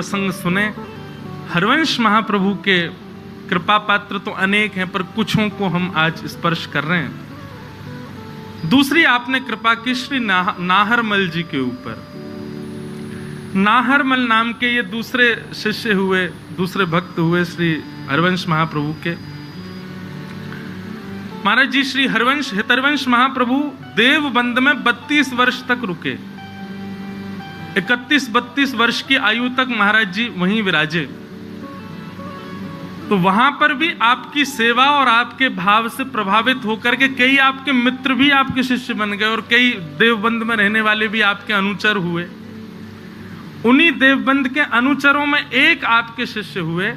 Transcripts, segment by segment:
प्रसंग सुने। हरवंश महाप्रभु के कृपा पात्र तो अनेक हैं, पर कुछों को हम आज स्पर्श कर रहे हैं। दूसरी आपने कृपा की श्री नाहरमल जी के ऊपर। नाहरमल नाम के ये दूसरे शिष्य हुए, दूसरे भक्त हुए श्री हरवंश महाप्रभु के। महाराज जी श्री हितरवंश महाप्रभु देवबंद में 32 वर्ष तक रुके। 31-32 वर्ष की आयु तक महाराज जी वहीं विराजे। तो वहां पर भी आपकी सेवा और आपके भाव से प्रभावित होकर के कई आपके मित्र भी आपके शिष्य बन गए और कई देवबंद में रहने वाले भी आपके अनुचर हुए। उन्हीं देवबंद के अनुचरों में एक आपके शिष्य हुए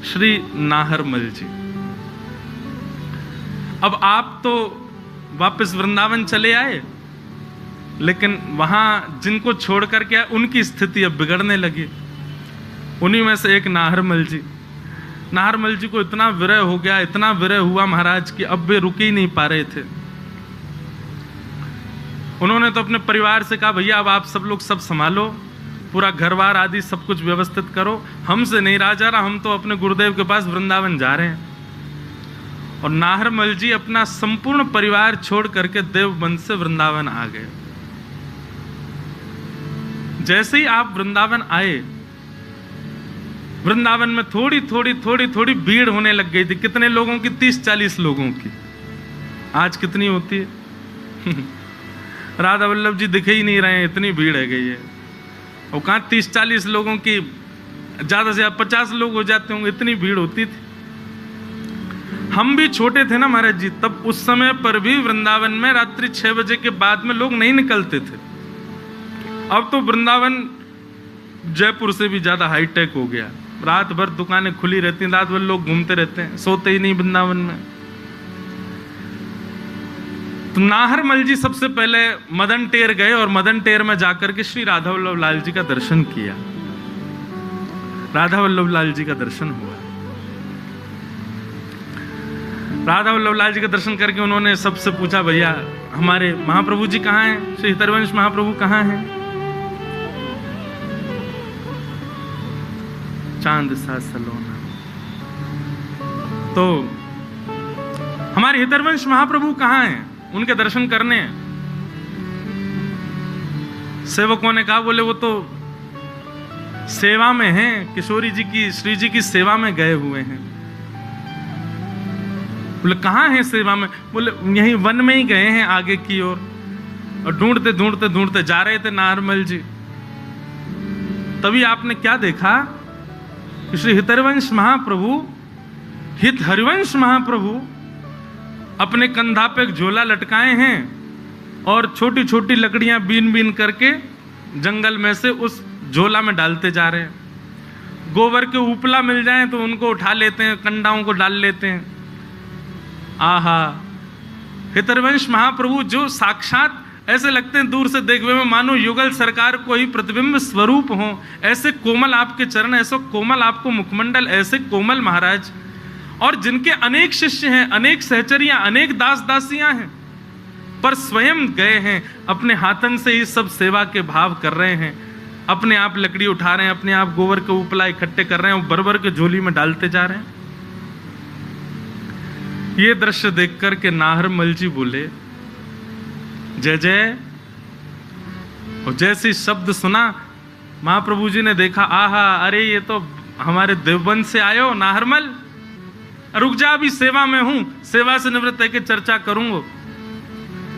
श्री नाहरमल जी। अब आप तो वापस वृंदावन चले आए, लेकिन वहां जिनको छोड़ करके आए उनकी स्थिति अब बिगड़ने लगी। उन्हीं में से एक नाहरमल जी। नाहरमल जी को इतना विरह हो गया, इतना विरह हुआ महाराज कि अब वे रुक ही नहीं पा रहे थे। उन्होंने तो अपने परिवार से कहा, भैया अब आप सब लोग सब संभालो, पूरा घरवार आदि सब कुछ व्यवस्थित करो, हमसे नहीं रहा जा रहा, हम तो अपने गुरुदेव के पास वृंदावन जा रहे हैं। और नाहरमल जी अपना संपूर्ण परिवार छोड़ करके देवबंद से वृंदावन आ गए। जैसे ही आप वृंदावन आए, वृंदावन में थोड़ी थोड़ी भीड़ होने लग गई थी। कितने लोगों की? 30-40 लोगों की। आज कितनी होती है? राधा वल्लभ जी दिखे ही नहीं रहे हैं, इतनी भीड़ है गई है। और कहां 30-40 लोगों की, ज्यादा से ज्यादा 50 लोग हो जाते होंगे, इतनी भीड़ होती थी। हम भी छोटे थे ना महाराज जी, तब उस समय पर भी वृंदावन में रात्रि 6 बजे के बाद में लोग नहीं निकलते थे। अब तो वृंदावन जयपुर से भी ज्यादा हाईटेक हो गया। रात भर दुकानें खुली रहती हैं, रात भर लोग घूमते रहते हैं, सोते ही नहीं वृंदावन में। तो नाहरमल जी सबसे पहले मदन टेर गए और मदन टेर में जाकर के श्री राधा वल्लभ लाल जी का दर्शन किया। राधा वल्लभ लाल जी का दर्शन हुआ। राधा वल्लभ लाल जी का दर्शन करके उन्होंने सबसे पूछा, भैया हमारे महाप्रभु जी कहाँ हैं? श्री हितरवंश महाप्रभु कहाँ हैं? चांद सा सलोना। तो हमारे हितरवंश महाप्रभु कहाँ हैं? उनके दर्शन करने हैं। सेवकों ने कहा, बोले वो तो सेवा में हैं, किशोरी जी की, श्री जी की सेवा में गए हुए हैं। बोले कहाँ हैं सेवा में? बोले यहीं वन में ही गए हैं आगे की ओर। और ढूंढते जा रहे थे नाहरमल जी। तभी आपने क्या देखा? श्री हितरवंश महाप्रभु, हित हरिवंश महाप्रभु अपने कंधा पे एक झोला लटकाए हैं और छोटी छोटी लकड़ियां बीन बीन करके जंगल में से उस झोला में डालते जा रहे हैं। गोबर के उपला मिल जाए तो उनको उठा लेते हैं, कंडाओं को डाल लेते हैं। आहा, हितरवंश महाप्रभु जो साक्षात ऐसे लगते हैं दूर से देखने में मानो युगल सरकार को ही प्रतिबिंब स्वरूप हो। ऐसे कोमल आपके चरण, ऐसे कोमल आपको मुखमंडल, ऐसे कोमल महाराज। और जिनके अनेक शिष्य हैं, अनेक सहचरियां, अनेक दास दासियां हैं, पर स्वयं गए हैं अपने हाथन से ही सब सेवा के भाव कर रहे हैं। अपने आप लकड़ी उठा रहे हैं, अपने आप गोबर के उपला इकट्ठे कर रहे हैं, बरबर के झोली में डालते जा रहे हैं। ये दृश्य देख करके नाहरमल जी बोले, जय जय। और जैसे शब्द सुना, महाप्रभु जी ने देखा, आहा, अरे ये तो हमारे देवबंद से आए हो नाहरमल, रुक जा, अभी सेवा में हूं, सेवा से निवृत्त है कि चर्चा करूंगा।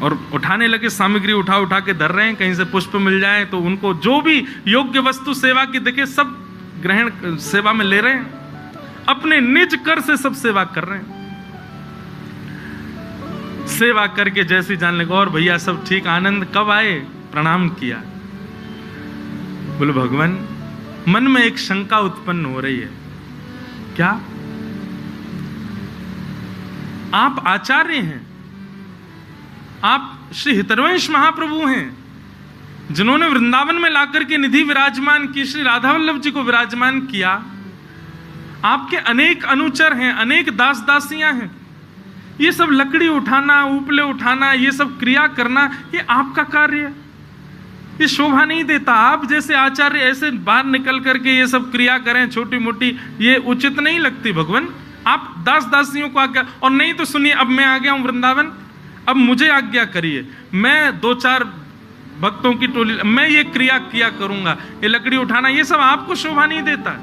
और उठाने लगे, सामग्री उठा के धर रहे हैं, कहीं से पुष्प मिल जाए तो उनको जो भी योग्य वस्तु सेवा की दिखे सब ग्रहण सेवा में ले रहे हैं। अपने निज कर से सब सेवा कर रहे हैं। सेवा करके जैसे जान लगा, और भैया सब ठीक, आनंद कब आए? प्रणाम किया। बोले भगवान, मन में एक शंका उत्पन्न हो रही है। क्या? आप आचार्य हैं, आप श्री हितरवंश महाप्रभु हैं, जिन्होंने वृंदावन में लाकर के निधि विराजमान की, श्री राधा वल्लभ जी को विराजमान किया। आपके अनेक अनुचर हैं, अनेक दास दासियां हैं। ये सब लकड़ी उठाना, उपले उठाना, ये सब क्रिया करना, ये आपका कार्य है। ये शोभा नहीं देता। आप जैसे आचार्य ऐसे बाहर निकल करके ये सब क्रिया करें छोटी मोटी, ये उचित नहीं लगती भगवान। आप दास दासियों को आज्ञा, और नहीं तो सुनिए, अब मैं आ गया हूं वृंदावन, अब मुझे आज्ञा करिए, मैं 2-4 भक्तों की टोली, मैं ये क्रिया किया करूंगा, ये लकड़ी उठाना, ये सब आपको शोभा नहीं देता।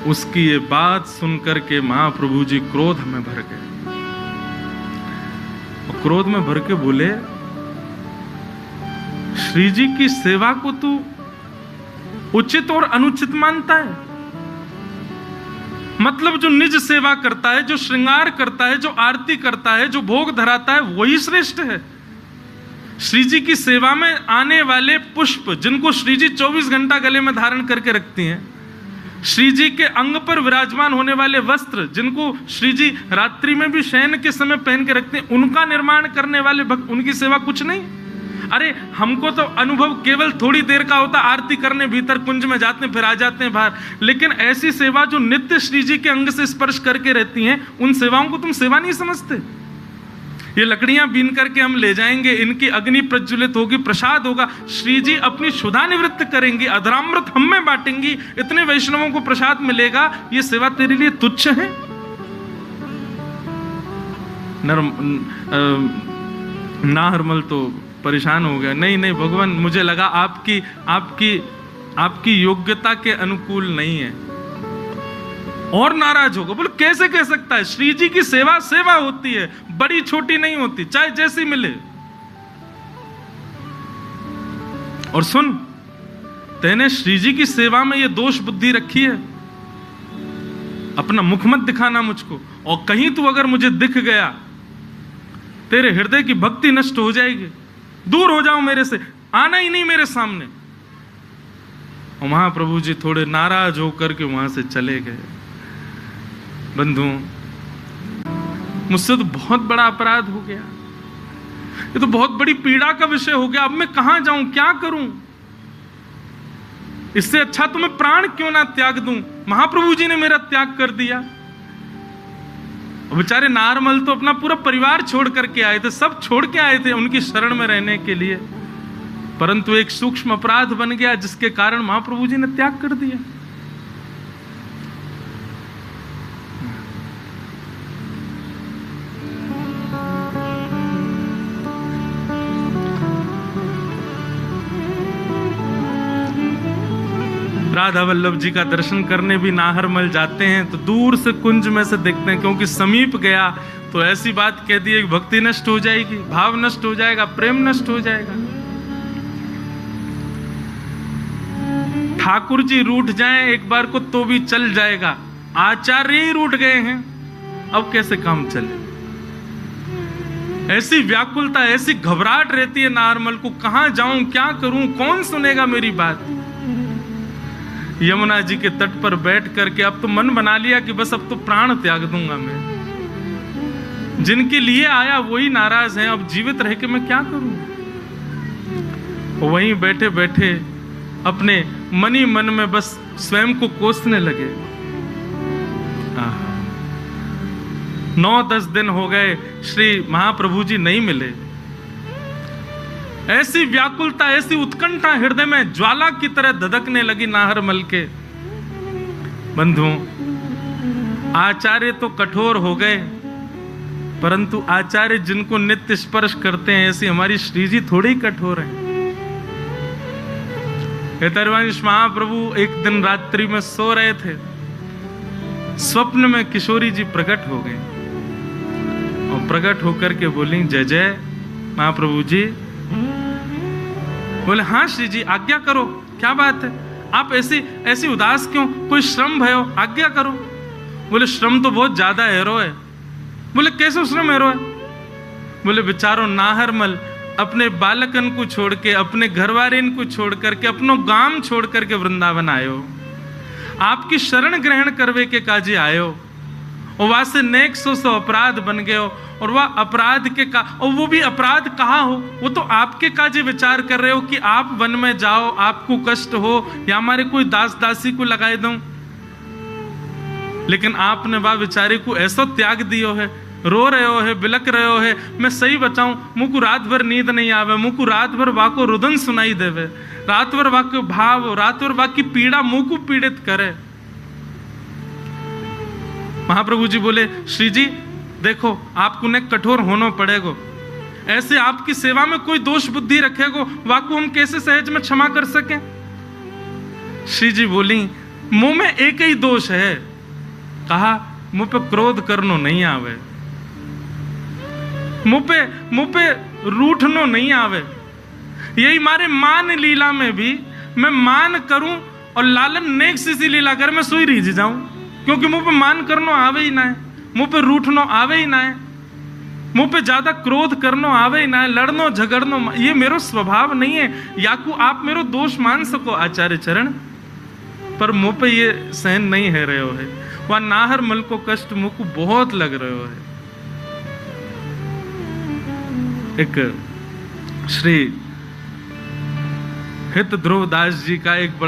उसकी ये बात सुनकर के महाप्रभु जी क्रोध में भर गए, और क्रोध में भर के बोले, श्री जी की सेवा को तू उचित और अनुचित मानता है? मतलब जो निज सेवा करता है, जो श्रृंगार करता है, जो आरती करता है, जो भोग धराता है, वही श्रेष्ठ है। श्री जी की सेवा में आने वाले पुष्प, जिनको श्री जी 24 घंटा गले में धारण करके रखती हैं, श्री जी के अंग पर विराजमान होने वाले वस्त्र, जिनको श्री जी रात्रि में भी शयन के समय पहन के रखते हैं, उनका निर्माण करने वाले भक्त, उनकी सेवा कुछ नहीं। अरे हमको तो अनुभव केवल थोड़ी देर का होता, आरती करने भीतर कुंज में जाते हैं, फिर आ जाते हैं बाहर, लेकिन ऐसी सेवा जो नित्य श्री जी के अंग से स्पर्श करके रहती हैं, उन सेवाओं को तुम सेवा नहीं समझते। ये लकड़ियां बीन करके हम ले जाएंगे, इनकी अग्नि प्रज्वलित होगी, प्रसाद होगा, श्री जी अपनी क्षुधा निवृत्त करेंगी, अधरामृत हम में बांटेंगी, इतने वैष्णवों को प्रसाद मिलेगा, ये सेवा तेरे लिए तुच्छ है? नाहरमल तो परेशान हो गया, नहीं नहीं भगवान, मुझे लगा आपकी योग्यता के अनुकूल नहीं है, और नाराज होगा। बोले कैसे कह सकता है? श्री जी की सेवा सेवा होती है, बड़ी छोटी नहीं होती, चाहे जैसी मिले। और सुन, तेने श्री जी की सेवा में ये दोष बुद्धि रखी है, अपना मुख मत दिखाना मुझको, और कहीं तू अगर मुझे दिख गया, तेरे हृदय की भक्ति नष्ट हो जाएगी, दूर हो जाओ मेरे से, आना ही नहीं मेरे सामने। और महाप्रभु जी थोड़े नाराज होकर के वहां से चले गए। बंधु, मुझसे तो बहुत बड़ा अपराध हो गया, ये तो बहुत बड़ी पीड़ा का विषय हो गया, अब मैं कहां जाऊं, क्या करूं? इससे अच्छा तो मैं प्राण क्यों ना त्याग दूं? महाप्रभु जी ने मेरा त्याग कर दिया। बेचारे नारमल तो अपना पूरा परिवार छोड़ करके आए थे, सब छोड़ के आए थे उनकी शरण में रहने के लिए, परंतु एक सूक्ष्म अपराध बन गया जिसके कारण महाप्रभु जी ने त्याग कर दिया। राधा वल्लभ जी का दर्शन करने भी नाहरमल जाते हैं तो दूर से कुंज में से देखते हैं, क्योंकि समीप गया तो ऐसी बात कह दी, भक्ति नष्ट हो जाएगी, भाव नष्ट हो जाएगा, प्रेम नष्ट हो जाएगा। ठाकुर जी रूठ जाएं एक बार को तो भी चल जाएगा, आचार्य ही रूठ गए हैं, अब कैसे काम चले? ऐसी व्याकुलता, ऐसी घबराहट रहती है नारमल को, कहां जाऊं, क्या करूं, कौन सुनेगा मेरी बात? यमुना जी के तट पर बैठ करके अब तो मन बना लिया कि बस अब तो प्राण त्याग दूंगा मैं, जिनके लिए आया वही नाराज हैं, अब जीवित रह के मैं क्या करूं? वहीं बैठे बैठे अपने मनी मन में बस स्वयं को कोसने लगे। 9-10 दिन हो गए, श्री महाप्रभु जी नहीं मिले। ऐसी व्याकुलता, ऐसी उत्कंठा हृदय में ज्वाला की तरह धधकने लगी नाहरमल के। बंधुओं, आचार्य तो कठोर हो गए, परंतु आचार्य जिनको नित्य स्पर्श करते हैं, ऐसी हमारी श्री जी थोड़ी कठोर हैं। हेतरवंश महाप्रभु एक दिन रात्रि में सो रहे थे, स्वप्न में किशोरी जी प्रकट हो गए और प्रकट होकर के बोली, जय जय महाप्रभु जी। बोले हाँ श्री जी, आज्ञा करो, क्या बात है, आप ऐसी उदास क्यों, कोई श्रम भयो, आज्ञा करो। बोले श्रम तो बहुत ज्यादा हैरो है। बोले कैसे श्रम हैरो है? बोले बेचारो नाहरमल अपने बालकन को छोड़ के, अपने घरवारीन को छोड़ करके, अपनो गांव छोड़ करके वृंदावन आयो, आपकी शरण ग्रहण करवे के काजे आयो, और वहां से नेक सो अपराध बन गए हो, और वह अपराध के का, और वो भी अपराध कहाँ हो, वो तो आपके काजे विचार कर रहे हो कि आप वन में जाओ, आपको कष्ट हो, या हमारे कोई दास दासी को लगाए दूं, लेकिन आपने वह बेचारे को ऐसा त्याग दियो है रो रहे हो है, बिलक रहे हो है। मैं सही बताऊं, मुझको रात भर नींद नहीं आवे, मुझको रात भर वाको रुदन सुनाई देवे, रात भर वाको भाव, रात भर वाकी पीड़ा मुझको पीड़ित करे। महाप्रभु जी बोले, श्री जी देखो आपको ने कठोर होना पड़ेगा, ऐसे आपकी सेवा में कोई दोष बुद्धि रखेगो, वाको हम कैसे सहज में क्षमा कर सके। श्री जी बोली, मुंह में एक ही दोष है, कहा मुंह पे क्रोध करनो नहीं आवे, मुंह पे रूठनो नहीं आवे। यही मारे मान लीला में भी मैं मान करूं और लालन नेक सी लीला कर मैं सोई रीझ जाऊं, क्योंकि मुंह पे मान करनो आवे ही ना है, मुंह पे रूठनो आवे ही ना है, मुंह पे ज्यादा क्रोध करनो आवे ही ना है, लड़नो झगड़नो ये मेरो स्वभाव नहीं है। याकू आप मेरो दोष मान सको आचार्य चरण, पर मुंह पे ये सहन नहीं है रहे हो है, वह नाहर मल को कष्ट मुंह को बहुत लग रहे हो है। एक श्री हित ध्रुव दास जी का एक बड़ा